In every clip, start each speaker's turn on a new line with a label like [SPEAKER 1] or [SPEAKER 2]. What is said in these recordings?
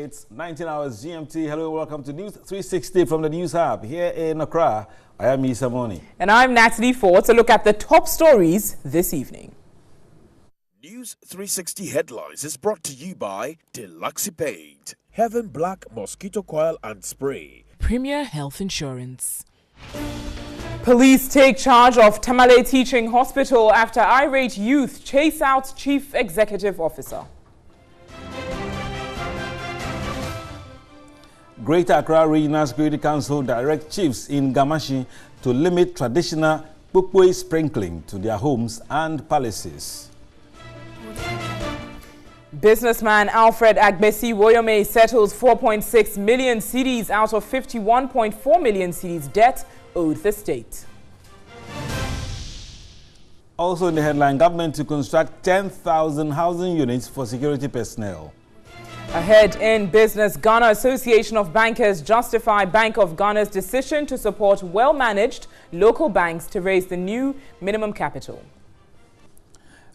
[SPEAKER 1] It's 19 hours GMT. Hello, welcome to News 360 from the News Hub here in Accra. I am Isa Moni.
[SPEAKER 2] And I'm Natalie Ford to look at the top stories this evening.
[SPEAKER 3] News 360 headlines is brought to you by Deluxe Paint, Heaven Black Mosquito Coil and Spray,
[SPEAKER 4] Premier Health Insurance.
[SPEAKER 2] Police take charge of Tamale Teaching Hospital after irate youth chase out Chief Executive Officer.
[SPEAKER 1] Greater Accra Regional Security Council direct chiefs in Gamashi to limit traditional Pukwe sprinkling to their homes and palaces.
[SPEAKER 2] Businessman Alfred Agbesi Woyome settles 4.6 million cedis out of 51.4 million cedis debt owed the state.
[SPEAKER 1] Also in the headline, government to construct 10,000 housing units for security personnel.
[SPEAKER 2] Ahead in business, Ghana Association of Bankers justify Bank of Ghana's decision to support well-managed local banks to raise the new minimum capital.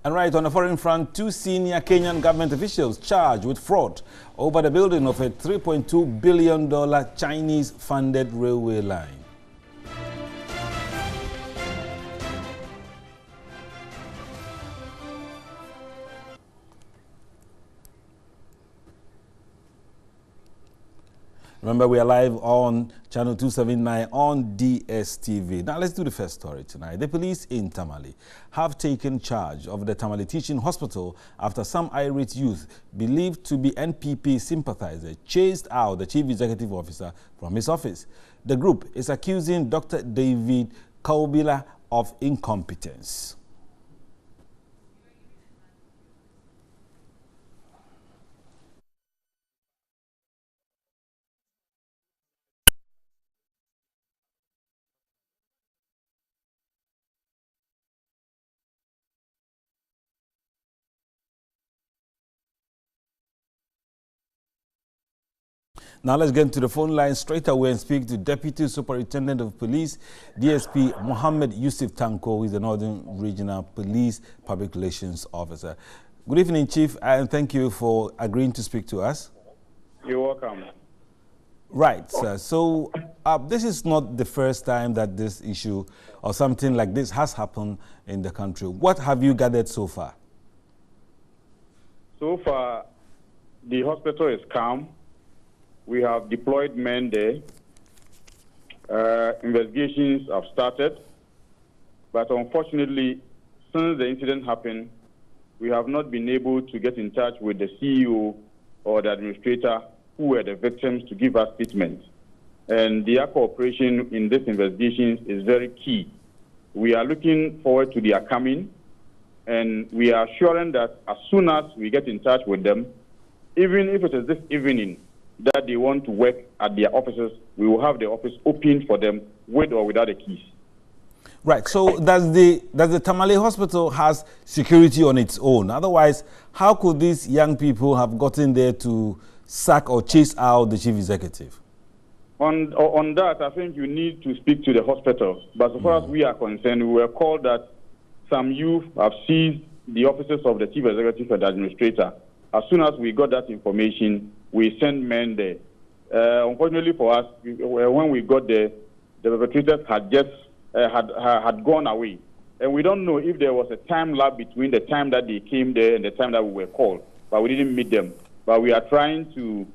[SPEAKER 1] And right on the foreign front, 2 senior Kenyan government officials charged with fraud over the building of a $3.2 billion Chinese-funded railway line. Remember, we are live on channel 279 on DSTV. Now, let's do the first story tonight. The police in Tamale have taken charge of the Tamale Teaching Hospital after some irate youth believed to be NPP sympathizers chased out the chief executive officer from his office. The group is accusing Dr. David Kaubila of incompetence. Now let's get into the phone line straight away and speak to Deputy Superintendent of Police, DSP Mohammed Yusuf Tanko, who is the Northern Regional Police Public Relations Officer. Good evening, Chief, and thank you for agreeing to speak to us.
[SPEAKER 5] You're welcome.
[SPEAKER 1] Right, sir. So this is not the first time that this issue or something like this has happened in the country. What have you gathered so far?
[SPEAKER 5] So far, the hospital is calm. We have deployed men there. Investigations have started. But unfortunately, since the incident happened, we have not been able to get in touch with the CEO or the administrator who were the victims to give us statements. And their cooperation in this investigation is very key. We are looking forward to their coming, and we are assuring that as soon as we get in touch with them, even if it is this evening, that they want to work at their offices, we will have the office open for them with or without the keys.
[SPEAKER 1] Right. So does the Tamale Hospital has security on its own? Otherwise, how could these young people have gotten there to sack or chase out the chief executive?
[SPEAKER 5] On that, I think you need to speak to the hospital. But as far as we are concerned, we were called that some youth have seized the offices of the chief executive and the administrator. As soon as we got that information, we sent men there. Unfortunately for us, when we got there, the perpetrators had just had gone away. And we don't know if there was a time lapse between the time that they came there and the time that we were called. But we didn't meet them. But we are trying to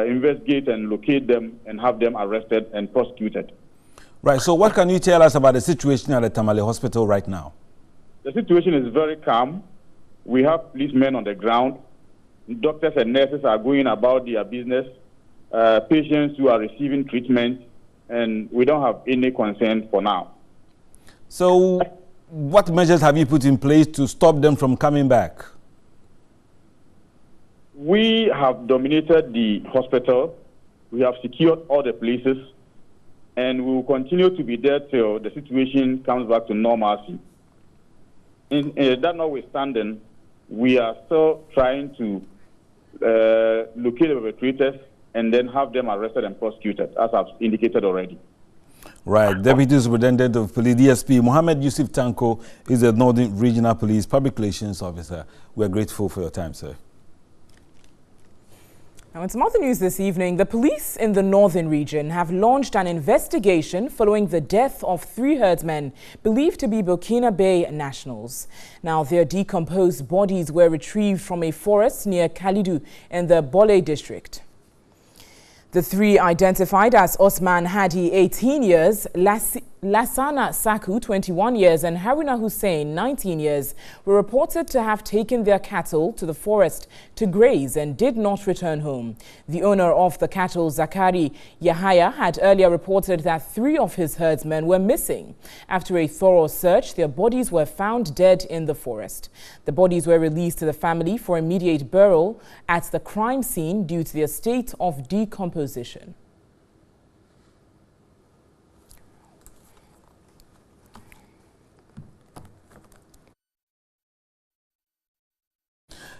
[SPEAKER 5] investigate and locate them and have them arrested and prosecuted. Right.
[SPEAKER 1] So what can you tell us about the situation at the Tamale Hospital right now?
[SPEAKER 5] The situation is very calm. We have policemen on the ground. Doctors and nurses are going about their business. Patients who are receiving treatment, and we don't have any concern for now.
[SPEAKER 1] So what measures have you put in place to stop them from coming back?
[SPEAKER 5] We have dominated the hospital. We have secured all the places, and we will continue to be there till the situation comes back to normalcy. That notwithstanding, we are still trying to locate the perpetrators and then have them arrested and prosecuted, as I've indicated already.
[SPEAKER 1] Right. Deputy Superintendent of Police, DSP Mohammed Yusuf Tanko, is the Northern Regional Police Public Relations Officer. We are grateful for your time, sir.
[SPEAKER 2] Now, in some other news this evening, the police in the northern region have launched an investigation following the death of 3 herdsmen believed to be Burkinabe nationals. Now, their decomposed bodies were retrieved from a forest near Kalidu in the Bole district. The 3 identified as Osman Hadi, 18 years, Lassana Saku, 21 years, and Haruna Hussein, 19 years, were reported to have taken their cattle to the forest to graze and did not return home. The owner of the cattle, Zakari Yahaya, had earlier reported that 3 of his herdsmen were missing. After a thorough search, their bodies were found dead in the forest. The bodies were released to the family for immediate burial at the crime scene due to their state of decomposition.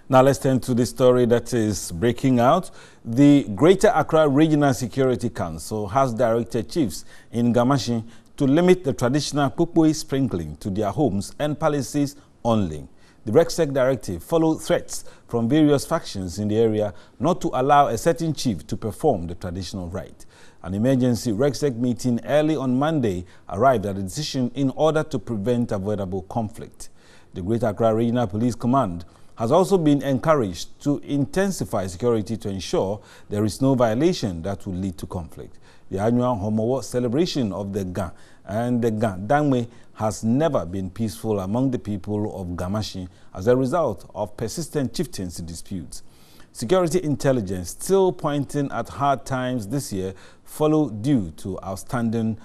[SPEAKER 1] Now let's turn to the story that is breaking out. The Greater Accra Regional Security Council has directed chiefs in Gamashi to limit the traditional Kukui sprinkling to their homes and palaces only. The RECSEC directive followed threats from various factions in the area not to allow a certain chief to perform the traditional rite. An emergency RECSEC meeting early on Monday arrived at a decision in order to prevent avoidable conflict. The Greater Accra Regional Police Command has also been encouraged to intensify security to ensure there is no violation that will lead to conflict. The annual Homowo celebration of the Ga and the Ga Dangme has never been peaceful among the people of Gamashi as a result of persistent chieftaincy disputes. Security intelligence still pointing at hard times this year following due to outstanding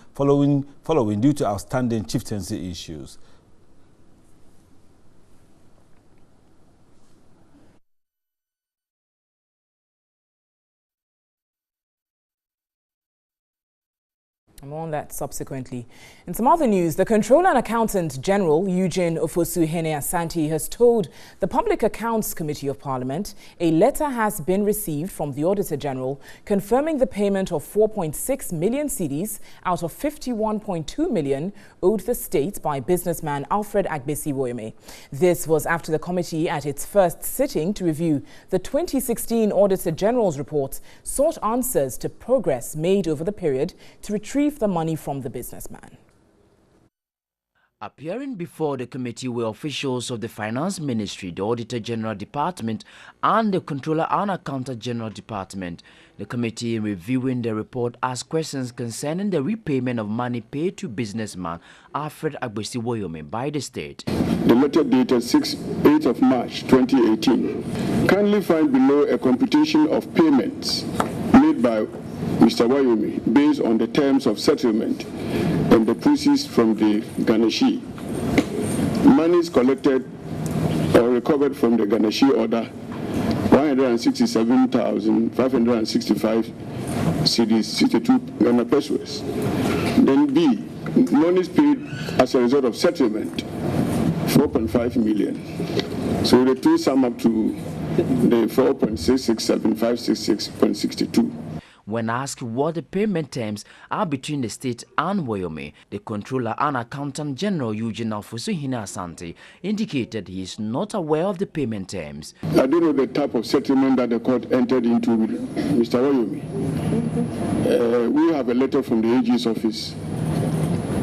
[SPEAKER 1] chieftaincy issues.
[SPEAKER 2] More on that subsequently. In some other news, the Controller and Accountant General Eugene Ofosu-Hene Asante has told the Public Accounts Committee of Parliament a letter has been received from the Auditor General confirming the payment of 4.6 million cedis out of 51.2 million owed the state by businessman Alfred Agbesi Woyome. This was after the committee at its first sitting to review the 2016 Auditor General's report sought answers to progress made over the period to retrieve the money from the businessman.
[SPEAKER 6] Appearing before the committee were officials of the Finance Ministry, the Auditor General Department, and the Controller and Accountant General Department. The committee, in reviewing the report, asked questions concerning the repayment of money paid to businessman Alfred Agbesi Woyome by the state.
[SPEAKER 7] The letter dated 8th of March 2018. Kindly find below a computation of payments made by Mr. Woyome based on the terms of settlement and the proceeds from the Ganeshi. Monies collected or recovered from the Ganeshi order, 167,565 cedis, 62 Ghana pesos. Then B, monies paid as a result of settlement, 4.5 million. So the two sum up to the 4.667566.62.
[SPEAKER 6] When asked what the payment terms are between the state and Woyome, the Controller and Accountant General Eugene Ofosu-Hene Asante indicated he is not aware of the payment terms.
[SPEAKER 7] I don't know the type of settlement that the court entered into with Mr. Woyome. We have a letter from the AG's office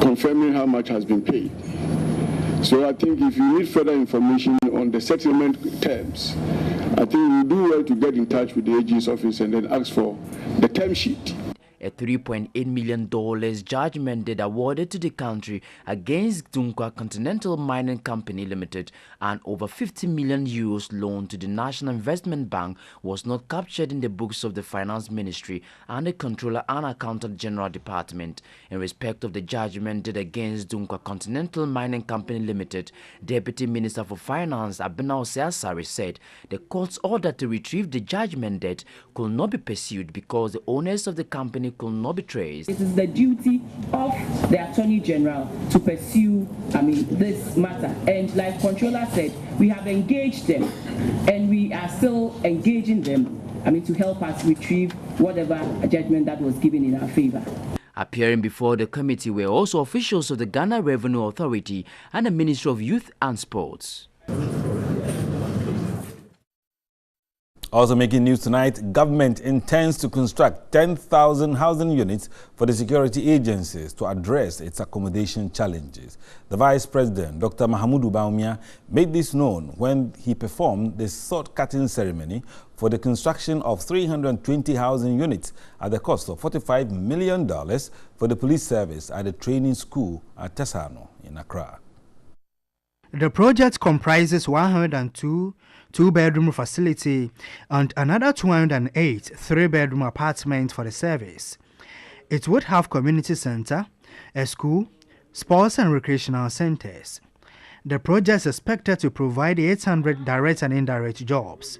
[SPEAKER 7] confirming how much has been paid. So I think if you need further information on the settlement terms, I think you do well to get in touch with the AG's office and then ask for the term sheet.
[SPEAKER 6] A $3.8 million judgment did awarded to the country against Dunkwa Continental Mining Company Limited and over 50 million euros loan to the National Investment Bank was not captured in the books of the Finance Ministry and the Controller and Accountant General Department. In respect of the judgment did against Dunkwa Continental Mining Company Limited, Deputy Minister for Finance Abena Oseasari said the court's order to retrieve the judgment debt could not be pursued because the owners of the company could not be traced.
[SPEAKER 8] It is the duty of the Attorney General to pursue, this matter. And like Controller said, we have engaged them and we are still engaging them, to help us retrieve whatever judgment that was given in our favor.
[SPEAKER 6] Appearing before the committee were also officials of the Ghana Revenue Authority and the Ministry of Youth and Sports.
[SPEAKER 1] Also making news tonight, government intends to construct 10,000 housing units for the security agencies to address its accommodation challenges. The Vice President, Dr. Mahamudu Bawumia, made this known when he performed the sword-cutting ceremony for the construction of 320 housing units at the cost of $45 million for the police service at the training school at Tesano in Accra.
[SPEAKER 9] The project comprises 102 two-bedroom facility and another 208 three-bedroom apartments for the service. It would have community center, a school, sports and recreational centers. The project is expected to provide 800 direct and indirect jobs.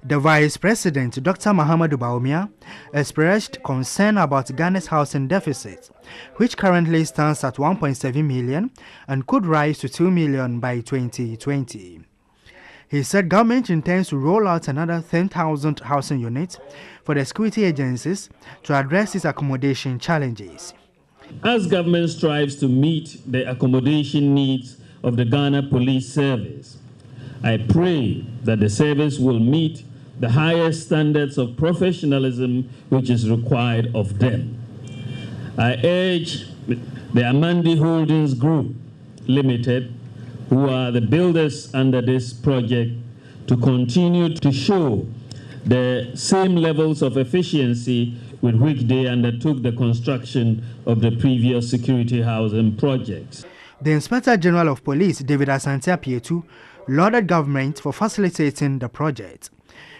[SPEAKER 9] The Vice President, Dr. Mahamudu Bawumia, expressed concern about Ghana's housing deficit, which currently stands at 1.7 million and could rise to 2 million by 2020. He said government intends to roll out another 10,000 housing units for the security agencies to address its accommodation challenges.
[SPEAKER 10] As government strives to meet the accommodation needs of the Ghana Police Service, I pray that the service will meet the highest standards of professionalism which is required of them. I urge the Amandi Holdings Group Limited, who are the builders under this project, to continue to show the same levels of efficiency with which they undertook the construction of the previous security housing projects.
[SPEAKER 9] The Inspector General of Police, David Asante Apietu, lauded government for facilitating the project.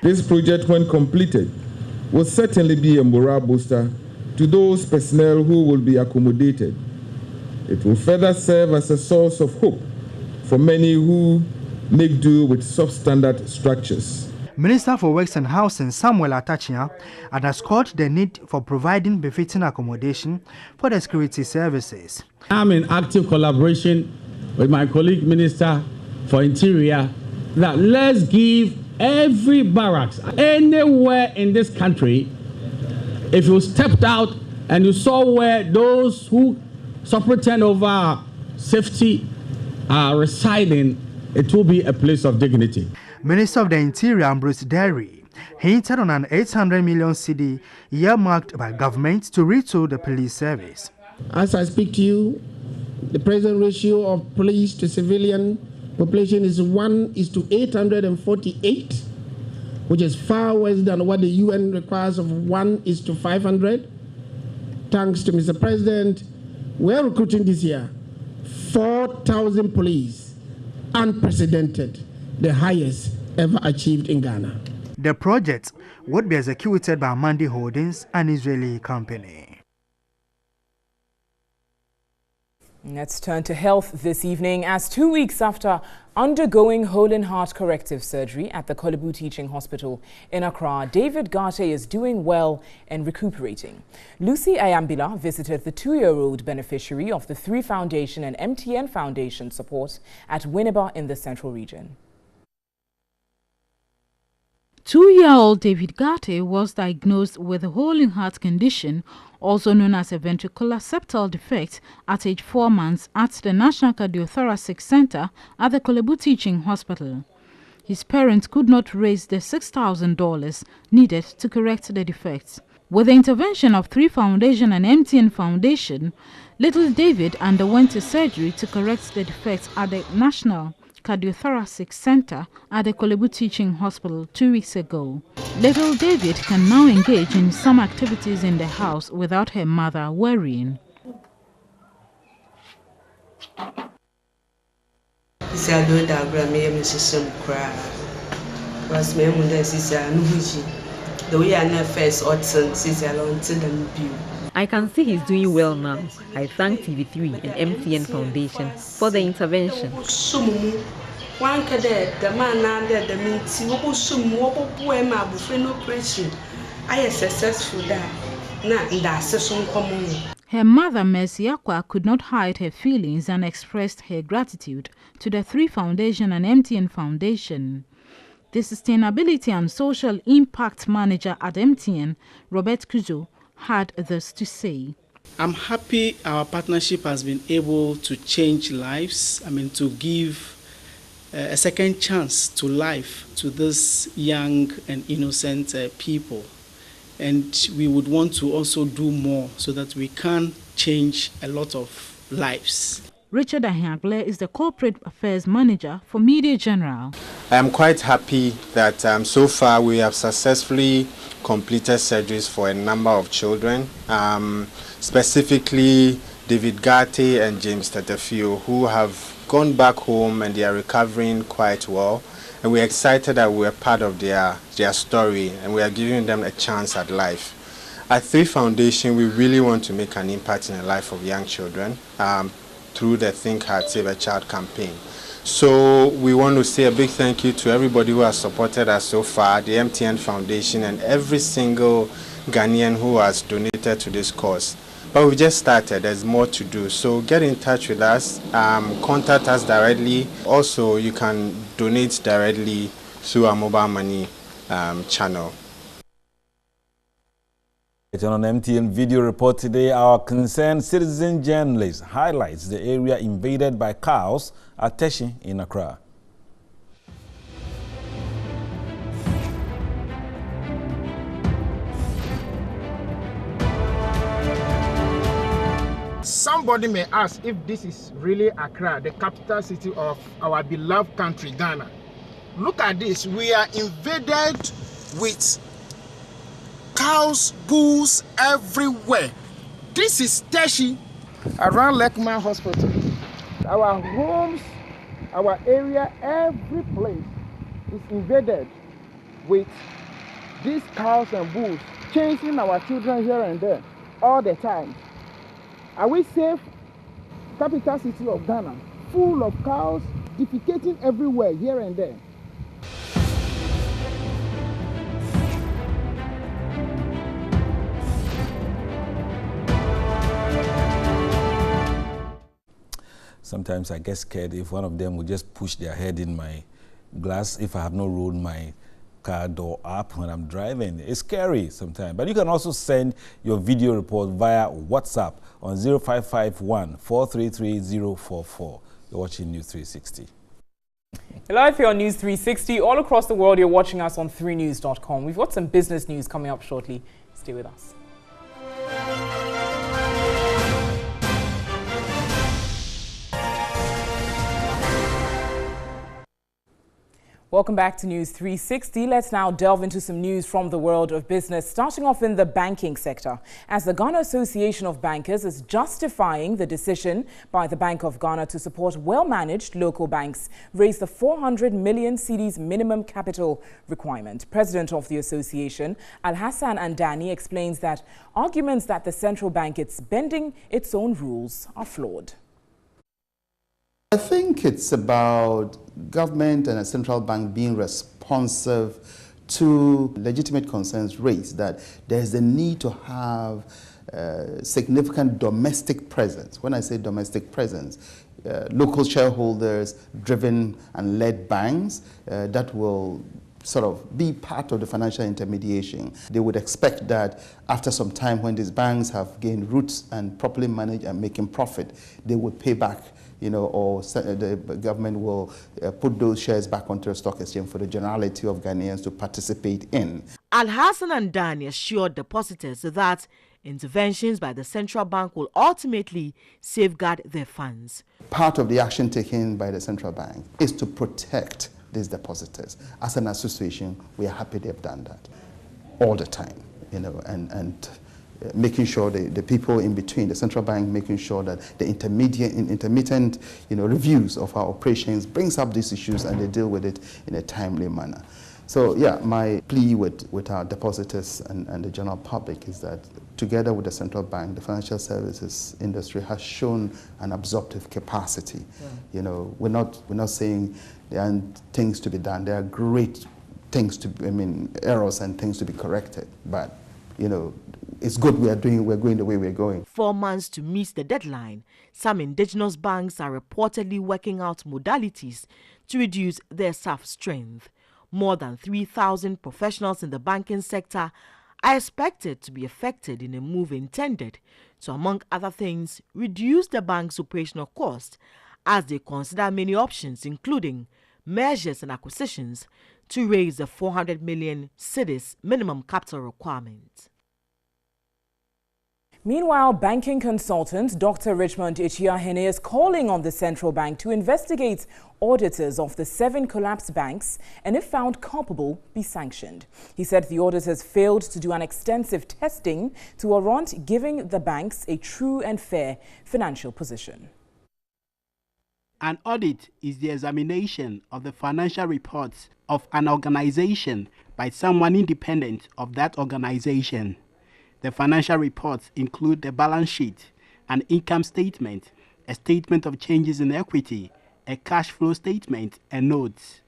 [SPEAKER 11] This project, when completed, will certainly be a morale booster to those personnel who will be accommodated. It will further serve as a source of hope for many who make do with substandard structures.
[SPEAKER 9] Minister for Works and Housing, Samuel Atachia, underscored the need for providing befitting accommodation for the security services.
[SPEAKER 12] I'm in active collaboration with my colleague Minister for Interior that let's give every barracks anywhere in this country. If you stepped out and you saw where those who superintend over safety are residing, it will be a place of dignity.
[SPEAKER 9] Minister of the Interior, Bruce Derry, hinted on an 800 million cedi earmarked by government to retool the police service.
[SPEAKER 13] As I speak to you, the present ratio of police to civilian population is 1:848, which is far worse than what the UN requires of 1:500. Thanks to Mr. President, we're recruiting this year 4,000 police, unprecedented, the highest ever achieved in Ghana.
[SPEAKER 9] The project would be executed by Amandi Holdings, an Israeli company.
[SPEAKER 2] Let's turn to health this evening, as 2 weeks after undergoing whole and heart corrective surgery at the Kolebu Teaching Hospital in Accra, David Garte is doing well and recuperating. Lucy Ayambila visited the 2-year-old beneficiary of the 3 Foundation and MTN Foundation support at Winneba in the Central Region.
[SPEAKER 14] 2-year-old David Garte was diagnosed with a whole and heart condition, also known as a ventricular septal defect, at age 4 months at the National Cardiothoracic Center at the Kolebu Teaching Hospital. His parents could not raise the $6,000 needed to correct the defects. With the intervention of 3 Foundation and MTN Foundation, little David underwent a surgery to correct the defects at the National Cardiothoracic Center at the Kolebu Teaching Hospital 2 weeks ago. Little David can now engage in some activities in the house without her mother worrying.
[SPEAKER 15] I can see he's doing well now. I thank TV3 and MTN Foundation for the intervention.
[SPEAKER 14] Her mother, Mercy Akwa, could not hide her feelings and expressed her gratitude to the 3 Foundation and MTN Foundation. The Sustainability and Social Impact Manager at MTN, Robert Kuzo, had this to say.
[SPEAKER 16] I'm happy our partnership has been able to change lives, to give a second chance to life to these young and innocent people. And we would want to also do more so that we can change a lot of lives.
[SPEAKER 14] Richard Ahiagle is the Corporate Affairs Manager for Media General.
[SPEAKER 17] I am quite happy that so far we have successfully completed surgeries for a number of children, specifically David Garte and James Tetefio, who have gone back home and they are recovering quite well. And we're excited that we're part of their story and we are giving them a chance at life. At 3 Foundation, we really want to make an impact in the life of young children through the Think Hard, Save a Child campaign. So we want to say a big thank you to everybody who has supported us so far, the MTN Foundation and every single Ghanaian who has donated to this cause. But we've just started, there's more to do. So get in touch with us, contact us directly. Also, you can donate directly through our mobile money channel.
[SPEAKER 1] On MTN Video Report today, our concerned citizen journalist highlights the area invaded by cows at Teshi in Accra.
[SPEAKER 13] Somebody may ask if this is really Accra, the capital city of our beloved country, Ghana. Look at this. We are invaded with cows, bulls everywhere. This is Teshi around Lekman Hospital. Our homes, our area, every place is invaded with these cows and bulls, chasing our children here and there all the time. Are we safe? Capital city of Ghana, full of cows, defecating everywhere here and there.
[SPEAKER 1] Sometimes I get scared if one of them would just push their head in my glass if I have not rolled my car door up when I'm driving. It's scary sometimes. But you can also send your video report via WhatsApp on 0551 433 044. You're watching News 360.
[SPEAKER 2] Live here on News 360. All across the world, you're watching us on 3news.com. We've got some business news coming up shortly. Stay with us. Welcome back to News 360. Let's now delve into some news from the world of business, starting off in the banking sector, as the Ghana Association of Bankers is justifying the decision by the Bank of Ghana to support well-managed local banks raise the 400 million cedis minimum capital requirement. President of the association, Alhassan Andani, explains that arguments that the central bank is bending its own rules are flawed.
[SPEAKER 18] I think it's about government and a central bank being responsive to legitimate concerns raised that there's a need to have significant domestic presence. When I say domestic presence, local shareholders driven and led banks that will sort of be part of the financial intermediation. They would expect that after some time when these banks have gained roots and properly managed and making profit, they would pay back, you know, or the government will put those shares back onto the stock exchange for the generality of Ghanaians to participate in.
[SPEAKER 19] Alhassan Andani assured depositors that interventions by the central bank will ultimately safeguard their funds.
[SPEAKER 18] Part of the action taken by the central bank is to protect these depositors. As an association, we are happy they've done that all the time, you know, and making sure the people in between, the central bank making sure that the intermittent, you know, reviews of our operations brings up these issues and they deal with it in a timely manner. So yeah, my plea with our depositors and the general public is that together with the central bank, the financial services industry has shown an absorptive capacity. Yeah. You know, we're not saying there aren't things to be done. There are great things errors and things to be corrected. But, you know, it's good we're going the way we're going.
[SPEAKER 19] 4 months to meet the deadline, some indigenous banks are reportedly working out modalities to reduce their staff strength. More than 3,000 professionals in the banking sector are expected to be affected in a move intended to, among other things, reduce the bank's operational cost as they consider many options, including measures and acquisitions to raise the 400 million cedis minimum capital requirement.
[SPEAKER 2] Meanwhile, banking consultant Dr. Richmond Ichiahene is calling on the central bank to investigate auditors of the 7 collapsed banks and, if found culpable, be sanctioned. He said the auditors failed to do an extensive testing to warrant giving the banks a true and fair financial position.
[SPEAKER 20] An audit is the examination of the financial reports of an organization by someone independent of that organization. The financial reports include the balance sheet, an income statement, a statement of changes in equity, a cash flow statement, and notes.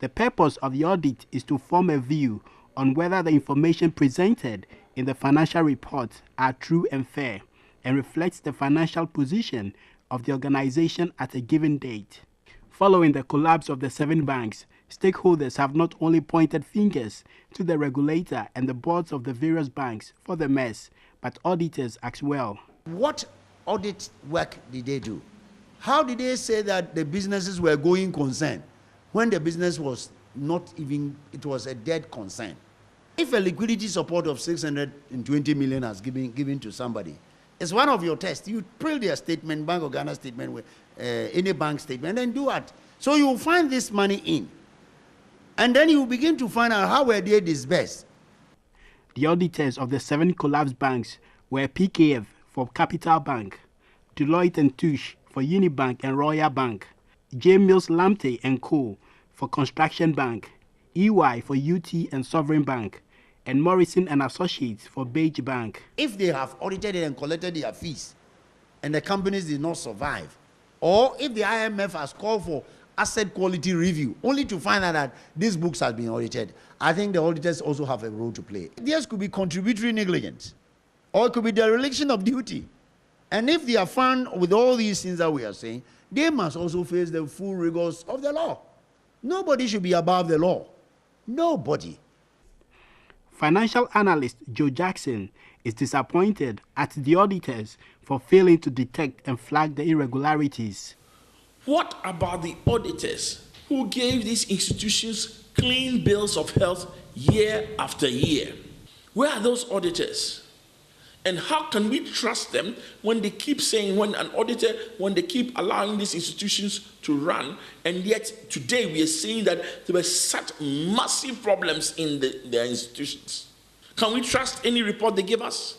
[SPEAKER 20] The purpose of the audit is to form a view on whether the information presented in the financial reports are true and fair and reflects the financial position of the organization at a given date. Following the collapse of the 7 banks, stakeholders have not only pointed fingers to the regulator and the boards of the various banks for the mess, but auditors as well.
[SPEAKER 21] What audit work did they do? How did they say that the businesses were going concern when the business was not even, it was a dead concern? If a liquidity support of 620 million has given to somebody, it's one of your tests. You print their statement, Bank of Ghana statement, with any bank statement, and do it. So you will find this money in. And then you begin to find out how were they disbursed.
[SPEAKER 20] The auditors of the 7 collapsed banks were PKF for Capital Bank, Deloitte & Touche for Unibank and Royal Bank, J. Mills Lamte & Co. for Construction Bank, EY for UT and Sovereign Bank, and Morrison & Associates for Beige Bank.
[SPEAKER 21] If they have audited it and collected their fees, and the companies did not survive, or if the IMF has called for asset quality review, only to find out that these books have been audited, I think the auditors also have a role to play. This could be contributory negligence, or it could be dereliction of duty. And if they are found with all these things that we are saying, they must also face the full rigors of the law. Nobody should be above the law. Nobody.
[SPEAKER 20] Financial analyst Joe Jackson is disappointed at the auditors for failing to detect and flag the irregularities.
[SPEAKER 22] What about the auditors who gave these institutions clean bills of health year after year? Where are those auditors? And how can we trust them when they keep saying, when they keep allowing these institutions to run, and yet today we are seeing that there were such massive problems in their institutions? Can we trust any report they give us?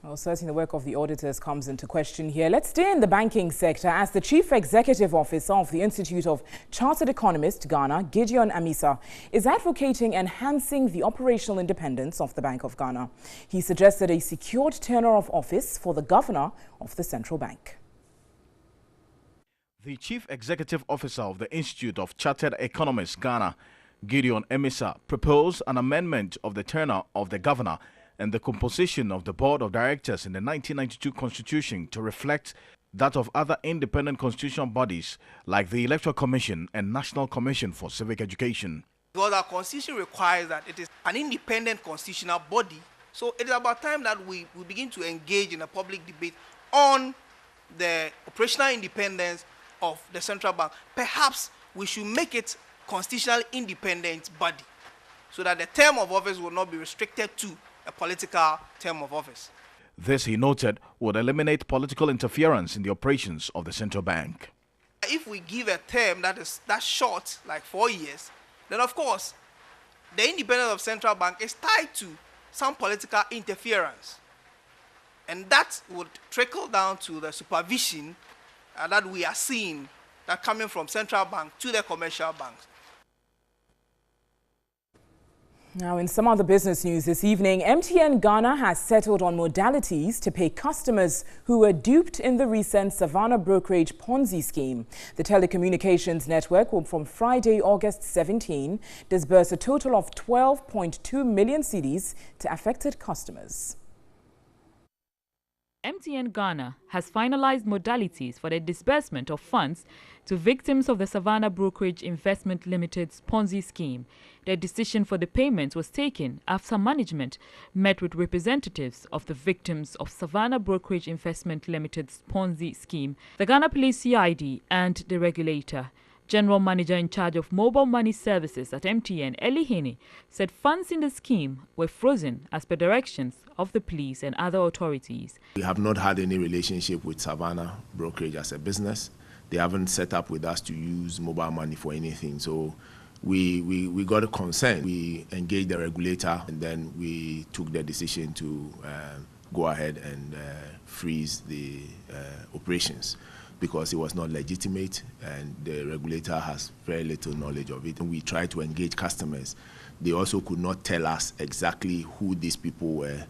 [SPEAKER 2] Well, certainly the work of the auditors comes into question here. Let's stay in the banking sector as the Chief Executive Officer of the Institute of Chartered Economists, Ghana, Gideon Amisa, is advocating enhancing the operational independence of the Bank of Ghana. He suggested a secured tenure of office for the governor of the central bank.
[SPEAKER 23] The Chief Executive Officer of the Institute of Chartered Economists, Ghana, Gideon Amisa, proposed an amendment of the tenure of the governor and the composition of the Board of Directors in the 1992 Constitution to reflect that of other independent constitutional bodies like the Electoral Commission and National Commission for Civic Education.
[SPEAKER 24] Because our Constitution requires that it is an independent constitutional body, so it is about time that we begin to engage in a public debate on the operational independence of the central bank. Perhaps we should make it constitutional independent body so that the term of office will not be restricted to a political term of office.
[SPEAKER 23] This, he noted, would eliminate political interference in the operations of the central bank.
[SPEAKER 24] If we give a term that is that short, like 4 years, then of course the independence of central bank is tied to some political interference, and that would trickle down to the supervision that we are seeing that coming from central bank to the commercial banks.
[SPEAKER 2] Now, in some other business news this evening, MTN Ghana has settled on modalities to pay customers who were duped in the recent Savannah brokerage Ponzi scheme. The telecommunications network will, from Friday, August 17, disburse a total of 12.2 million cedis to affected customers.
[SPEAKER 3] MTN Ghana has finalized modalities for the disbursement of funds to victims of the Savannah Brokerage Investment Limited's Ponzi scheme. The decision for the payment was taken after management met with representatives of the victims of Savannah Brokerage Investment Limited's Ponzi scheme, the Ghana Police CID, and the regulator. General Manager in charge of mobile money services at MTN, Eli Hene, said funds in the scheme were frozen as per directions of the police and other authorities.
[SPEAKER 4] We have not had any relationship with Savannah Brokerage as a business. They haven't set up with us to use mobile money for anything. So we got a consent. We engaged the regulator, and then we took the decision to go ahead and freeze the operations, because it was not legitimate and the regulator has very little knowledge of it. And we tried to engage customers. They also could not tell us exactly who these people were,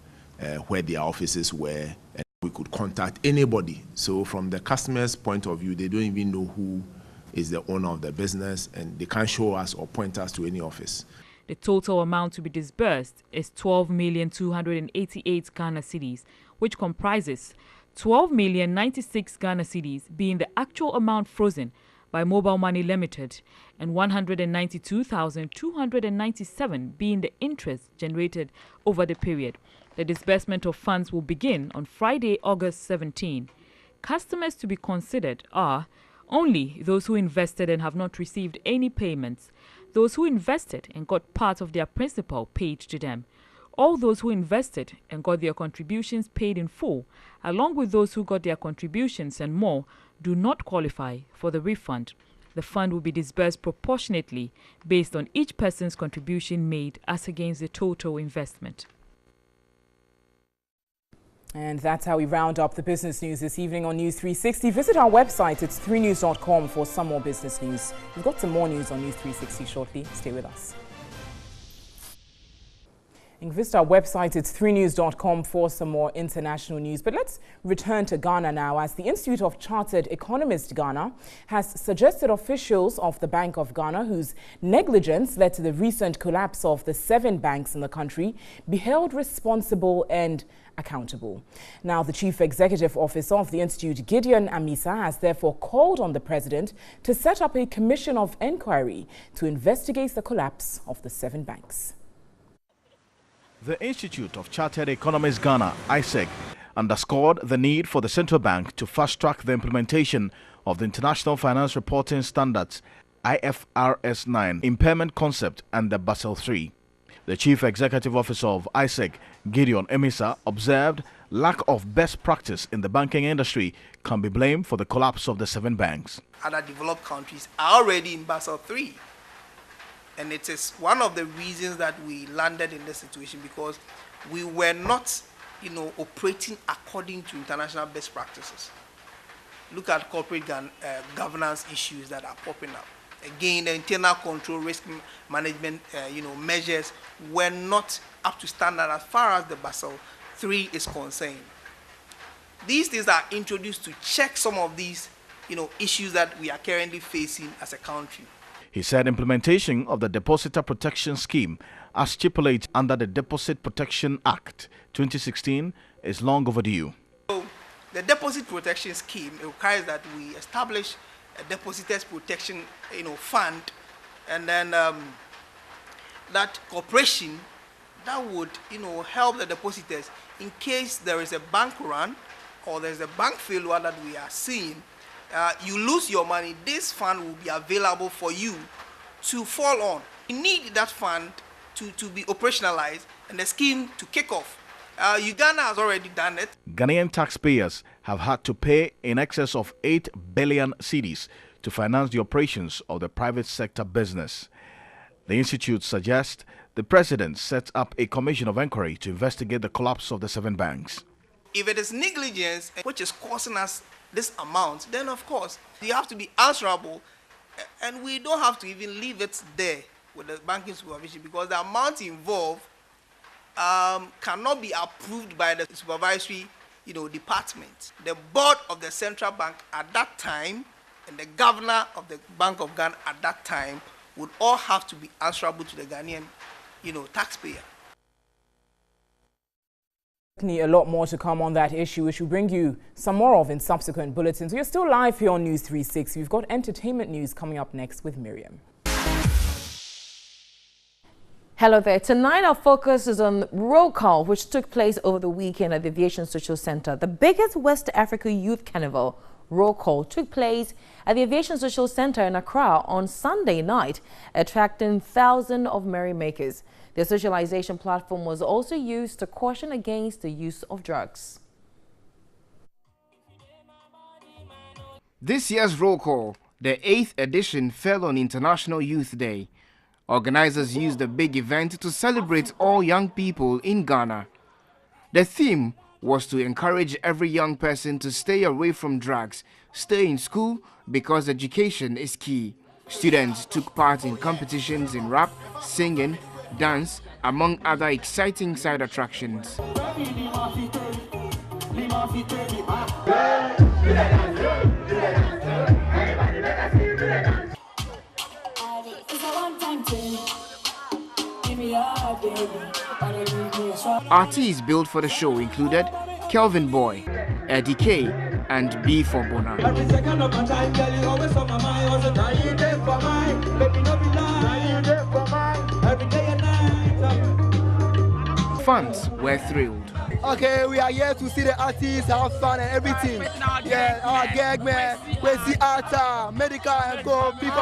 [SPEAKER 4] where their offices were, and we could contact anybody. So from the customer's point of view, they don't even know who is the owner of the business, and they can't show us or point us to any office.
[SPEAKER 3] The total amount to be disbursed is 12,288 Ghana cedis, which comprises 12,096 Ghana cedis being the actual amount frozen by Mobile Money Limited and 192,297 being the interest generated over the period. The disbursement of funds will begin on Friday, August 17. Customers to be considered are only those who invested and have not received any payments, those who invested and got part of their principal paid to them, all those who invested and got their contributions paid in full, along with those who got their contributions and more, do not qualify for the refund. The fund will be disbursed proportionately based on each person's contribution made as against the total investment.
[SPEAKER 2] And that's how we round up the business news this evening on News360. Visit our website, it's 3news.com, for some more business news. We've got some more news on News360 shortly. Stay with us. You can visit our website, it's 3news.com, for some more international news. But let's return to Ghana now, as the Institute of Chartered Economists Ghana has suggested officials of the Bank of Ghana, whose negligence led to the recent collapse of the 7 banks in the country, be held responsible and accountable. Now, the Chief Executive Officer of the Institute, Gideon Amisa, has therefore called on the President to set up a commission of inquiry to investigate the collapse of the 7 banks.
[SPEAKER 23] The Institute of Chartered Economists Ghana, ISEG, underscored the need for the central bank to fast-track the implementation of the International Finance Reporting Standards IFRS 9 impairment concept and the Basel III. The Chief Executive Officer of ISEG, Gideon Amisa, observed lack of best practice in the banking industry can be blamed for the collapse of the 7 banks.
[SPEAKER 24] Other developed countries are already in Basel III. And it is one of the reasons that we landed in this situation, because we were not, operating according to international best practices. Look at corporate governance issues that are popping up. Again, the internal control, risk management, measures were not up to standard as far as the Basel III is concerned. These things are introduced to check some of these, issues that we are currently facing as a country.
[SPEAKER 23] He said implementation of the Depositor Protection Scheme, as stipulated under the Deposit Protection Act 2016, is long overdue.
[SPEAKER 24] So, the Deposit Protection Scheme requires that we establish a Depositors Protection, fund, and then that corporation that would, help the depositors in case there is a bank run or there is a bank failure that we are seeing. You lose your money, this fund will be available for you to fall on. You need that fund to be operationalized and the scheme to kick off. Uganda has already done it.
[SPEAKER 23] Ghanaian taxpayers have had to pay in excess of 8 billion cedis to finance the operations of the private sector business. The institute suggests the president sets up a commission of inquiry to investigate the collapse of the 7 banks.
[SPEAKER 24] If it is negligence which is causing us this amount, then of course you have to be answerable, and we don't have to even leave it there with the banking supervision, because the amount involved cannot be approved by the supervisory department. The board of the central bank at that time and the governor of the Bank of Ghana at that time would all have to be answerable to the Ghanaian taxpayer.
[SPEAKER 2] A lot more to come on that issue, which we'll bring you some more of in subsequent bulletins. We're still live here on News 360. We've got entertainment news coming up next with Miriam.
[SPEAKER 5] Hello there. Tonight our focus is on roll call, which took place over the weekend at the Aviation Social Center. The biggest West Africa youth carnival, roll call, took place at the Aviation Social Center in Accra on Sunday night, attracting thousands of merrymakers. The socialization platform was also used to caution against the use of drugs.
[SPEAKER 6] This year's roll call, the 8th edition, fell on International Youth Day. Organizers used the big event to celebrate all young people in Ghana. The theme was to encourage every young person to stay away from drugs, stay in school because education is key. Students took part in competitions in rap, singing, dance, among other exciting side attractions. Artists billed for the show included Kelvin Boy, Eddie K, and B for Bona. Fans were thrilled.
[SPEAKER 7] Okay, we are here to see the artists have fun and everything. Yeah, our gag man, we see art, medical and go, people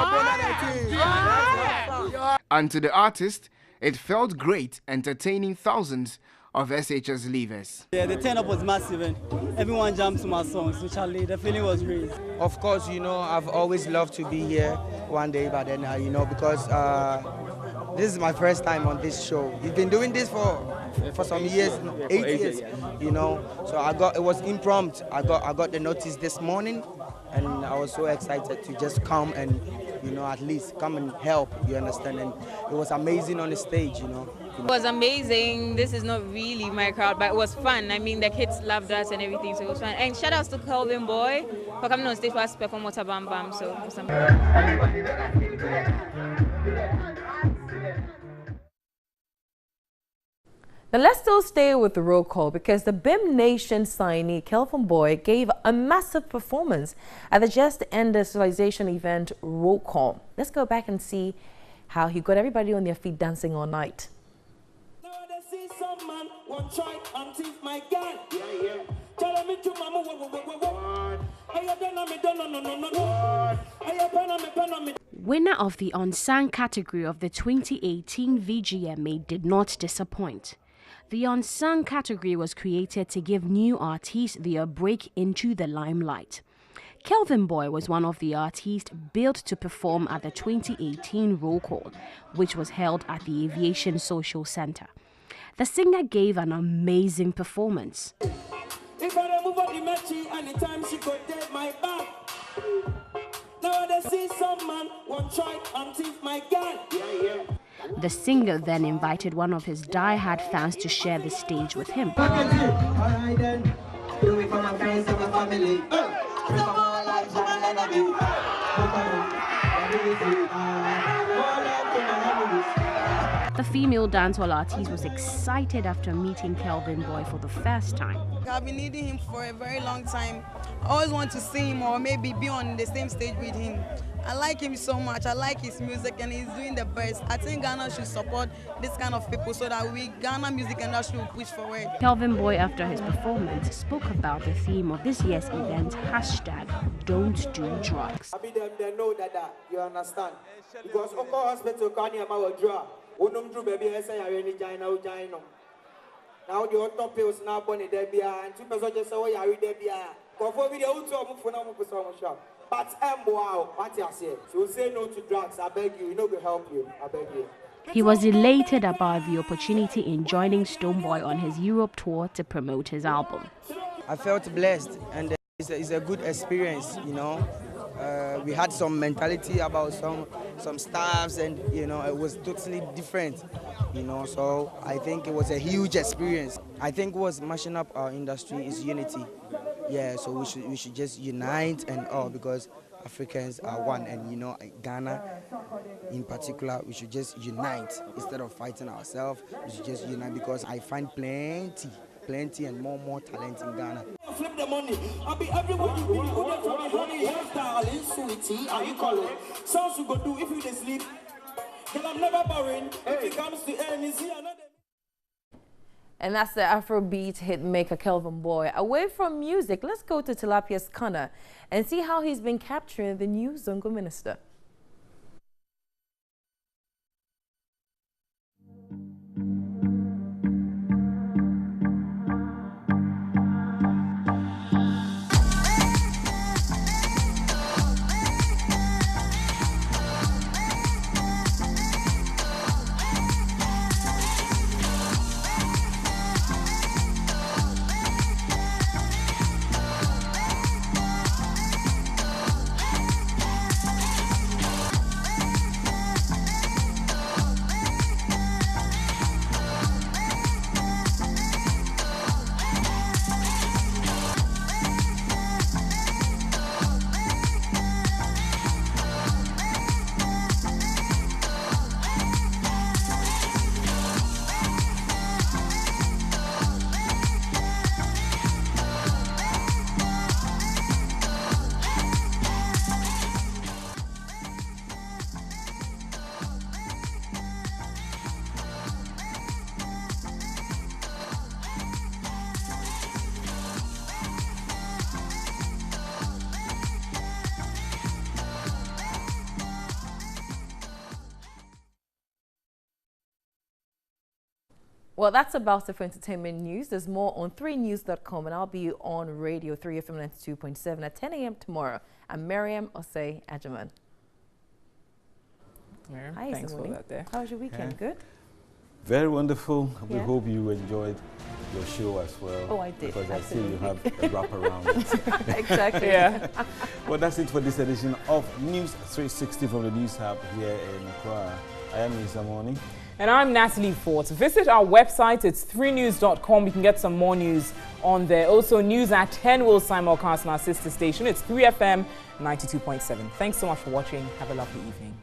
[SPEAKER 6] And to the artist, it felt great entertaining thousands of SHS leavers.
[SPEAKER 8] Yeah, the turn-up was massive and everyone jumped to my songs, so Charlie, the feeling was great.
[SPEAKER 25] Of course, you know, I've always loved to be here one day, but then, you know, because this is my first time on this show. We've been doing this for some years, 8 years, you know. So it was impromptu. I got the notice this morning, and I was so excited to just come and, you know, at least come and help, you understand? And it was amazing on the stage, you know.
[SPEAKER 26] It was amazing. This is not really my crowd, but it was fun. I mean, the kids loved us and everything, so it was fun. And shout outs to Kelvin Boy for coming on stage for us to perform Water Bam Bam. So it was amazing.
[SPEAKER 5] Now let's still stay with the roll call because the BIM Nation signee Kelvin Boy gave a massive performance at the just ended socialization event roll call. Let's go back and see how he got everybody on their feet dancing all night.
[SPEAKER 27] Winner of the Unsung category of the 2018 VGMA did not disappoint. The Unsung category was created to give new artists their break into the limelight. Kelvin Boy was one of the artists billed to perform at the 2018 roll call, which was held at the Aviation Social Center. The singer gave an amazing performance. The singer then invited one of his die-hard fans to share the stage with him. The female dancehall artist was excited after meeting Kelvin Boy for the first time.
[SPEAKER 28] I've been needing him for a very long time. I always want to see him or maybe be on the same stage with him. I like him so much. I like his music and he's doing the best. I think Ghana should support this kind of people so that Ghana music industry will push forward.
[SPEAKER 27] Kelvin Boy, after his performance, spoke about the theme of this year's event, #Don't Do Drugs.
[SPEAKER 29] I them, they know that, you understand? Because Oko Hospital can't hear my draw. Unum baby, I say I really join. Now the auto pills now bonny debia and 2 persons just say, oh, yeah, read debia. Conform with the auto for no more shop. But wow, what you say? So say no to drugs, I beg you, will help you, I beg you.
[SPEAKER 27] He was elated about the opportunity in joining Stonebwoy on his Europe tour to promote his album.
[SPEAKER 25] I felt blessed and it's a good experience, you know. We had some mentality about some staffs and, you know, it was totally different, you know, so I think it was a huge experience. I think what's mashing up our industry is unity. Yeah, so we should just unite and all because Africans are one and, you know, Ghana in particular, we should just unite instead of fighting ourselves. We should just unite because I find plenty plenty and more talent in Ghana.
[SPEAKER 29] Flip the money. I'll be everybody be who from the honey. Yes, darling, sweetie, are you calling? Sounds you go do if you just sleep. Girl, I'm never boring. If it comes to enemies, another.
[SPEAKER 5] And that's the Afrobeat hit maker Kelvin Boy. Away from music, let's go to Tilapia's corner and see how he's been capturing the new Zongo minister. Well, that's about it for entertainment news. There's more on 3news.com, and I'll be on Radio 3 FM 92.7 at 10 a.m. tomorrow. I'm Miriam Osei Ajaman.
[SPEAKER 2] Miriam,
[SPEAKER 5] hi,
[SPEAKER 2] thanks
[SPEAKER 5] for
[SPEAKER 2] that there.
[SPEAKER 5] How was your weekend? Good?
[SPEAKER 1] Very wonderful. We
[SPEAKER 5] Yeah.
[SPEAKER 1] hope you enjoyed your show as well.
[SPEAKER 5] Oh, I did.
[SPEAKER 1] Because
[SPEAKER 5] Absolutely.
[SPEAKER 1] I see you have a wrap around it.
[SPEAKER 5] Exactly.
[SPEAKER 2] Yeah.
[SPEAKER 1] Well, that's it for this edition of News 360 from the News Hub here in Accra. I am Isa Morning.
[SPEAKER 2] And I'm Natalie Fort. Visit our website. It's 3news.com. You can get some more news on there. Also, news at 10 will simulcast on our sister station. It's 3FM 92.7. Thanks so much for watching. Have a lovely evening.